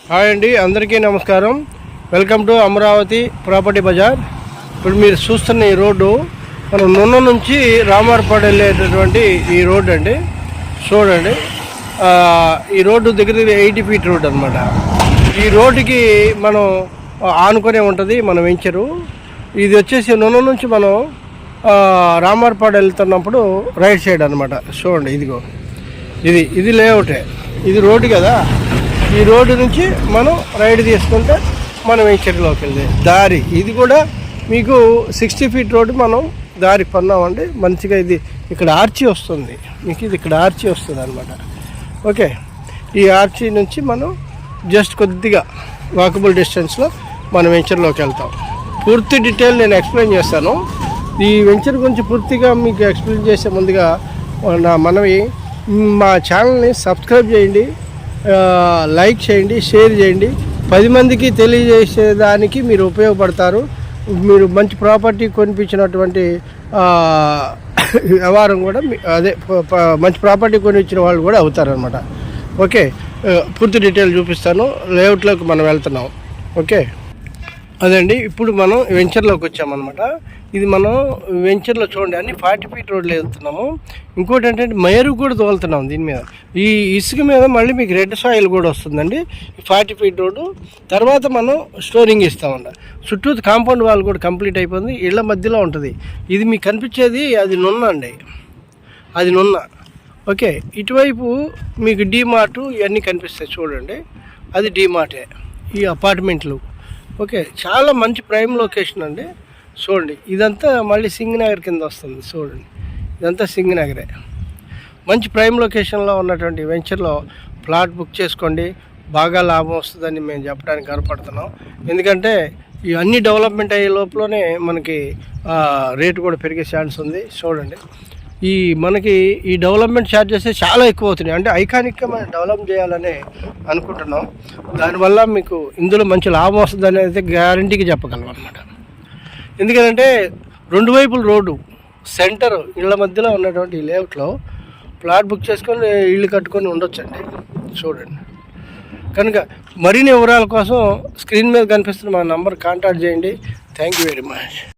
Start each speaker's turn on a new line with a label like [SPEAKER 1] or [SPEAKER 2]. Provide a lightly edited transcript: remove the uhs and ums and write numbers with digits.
[SPEAKER 1] Hi అండి, అందరికీ నమస్కారం. Welcome to Amaravati Property Bazaar. ఇప్పుడు మీరు చూస్తున్న ఈ రోడ్డు మనం నున్న నుంచి రామారపాడు వెళ్ళేటటువంటి ఈ రోడ్డు అండి. చూడండి, ఈ రోడ్డు దగ్గర 80 ఫీట్ రోడ్ అనమాట. ఈ రోడ్డుకి మనం ఆనుకొనే ఉంటుంది మన వెంచరు. ఇది వచ్చేసి నున్న నుంచి మనం రామారపాడు వెళ్తున్నప్పుడు రైట్ సైడ్ అనమాట. చూడండి, ఇదిగో ఇది లేఅవుటే, ఇది రోడ్డు కదా. ఈ రోడ్డు నుంచి మనం రైడ్ తీసుకుంటే మనం వెంచర్లోకి వెళ్ళే దారి ఇది కూడా మీకు 60 ఫీట్ రోడ్డు మనం దారి కొన్నామండి. మంచిగా ఇది ఇక్కడ ఆర్చి వస్తుంది, మీకు ఇది ఇక్కడ ఆర్చి వస్తుంది అనమాట. ఓకే, ఈ ఆర్చి నుంచి మనం జస్ట్ కొద్దిగా వాకబుల్ డిస్టెన్స్లో మనం వెంచర్లోకి వెళ్తాం. పూర్తి డీటెయిల్ నేను ఎక్స్ప్లెయిన్ చేస్తాను. ఈ వెంచర్ గురించి పూర్తిగా మీకు ఎక్స్ప్లెయిన్ చేసే ముందుగా మనవి మా ఛానల్ని సబ్స్క్రైబ్ చేయండి, లైక్ చేయండి, షేర్ చేయండి. 10 మందికి తెలియజేసేదానికి మీరు ఉపయోగపడతారు. మీరు మంచి ప్రాపర్టీ కొనిపించినటువంటి వ్యవహారం కూడా అదే మంచి ప్రాపర్టీ కొనిచ్చిన వాళ్ళు కూడా అవుతారనమాట. ఓకే, పూర్తి డీటెయిల్ చూపిస్తాను. లేఅవుట్లోకి మనం వెళ్తున్నాం. ఓకే, అదండి. ఇప్పుడు మనం వెంచర్లోకి వచ్చామన్నమాట. ఇది మనం వెంచర్లో చూడండి, అన్ని 40 ఫీట్ రోడ్లు వెళ్తున్నాము. ఇంకోటి ఏంటంటే మయరు కూడా తోలుతున్నాం దీని మీద. ఈ ఇసుక మీద మళ్ళీ మీకు రెడ్ సాయిల్ కూడా వస్తుందండి. 40 ఫీట్ రోడ్డు తర్వాత మనం స్టోరింగ్ ఇస్తామండి. చుట్టూ కాంపౌండ్ వాల్ కూడా కంప్లీట్ అయిపోయింది. ఇళ్ళ మధ్యలో ఉంటుంది. ఇది మీకు కనిపించేది అది నున్న అండి, అది నున్న. ఓకే, ఇటువైపు మీకు డీమార్ట్ ఇవన్నీ కనిపిస్తాయి చూడండి, అది డీమార్టే. ఈ అపార్ట్మెంట్లు ఓకే, చాలా మంచి ప్రైమ్ లొకేషన్ అండి. చూడండి, ఇదంతా మళ్ళీ సింగనగర్ కింద వస్తుంది. చూడండి, ఇదంతా సింగనగరే. మంచి ప్రైమ్ లొకేషన్లో ఉన్నటువంటి వెంచర్లో ప్లాట్ బుక్ చేసుకోండి, బాగా లాభం వస్తుందని మేము చెప్పడానికి కనపడుతున్నాం. ఎందుకంటే ఇవన్నీ డెవలప్మెంట్ అయ్యే లోపలనే మనకి రేటు కూడా పెరిగే ఛాన్స్ ఉంది. చూడండి, మనకి ఈ డెవలప్మెంట్ ఛార్జెస్ చాలా ఎక్కువ అవుతున్నాయి. అంటే ఐకానిక్గా మనం డెవలప్ చేయాలని అనుకుంటున్నాం. దానివల్ల మీకు ఇందులో మంచి లాభం వస్తుందని అయితే గ్యారంటీకి చెప్పగలం అనమాట. ఎందుకంటే 2 వైపుల రోడ్డు సెంటర్ ఇళ్ళ మధ్యలో ఉన్నటువంటి ఈ లేఅవుట్లో ప్లాట్ బుక్ చేసుకొని ఇల్లు కట్టుకొని ఉండొచ్చండి. చూడండి, కనుక మరిన్ని వివరాల కోసం స్క్రీన్ మీద కనిపిస్తున్న మా నంబర్ కాంటాక్ట్ చేయండి. Thank you very much.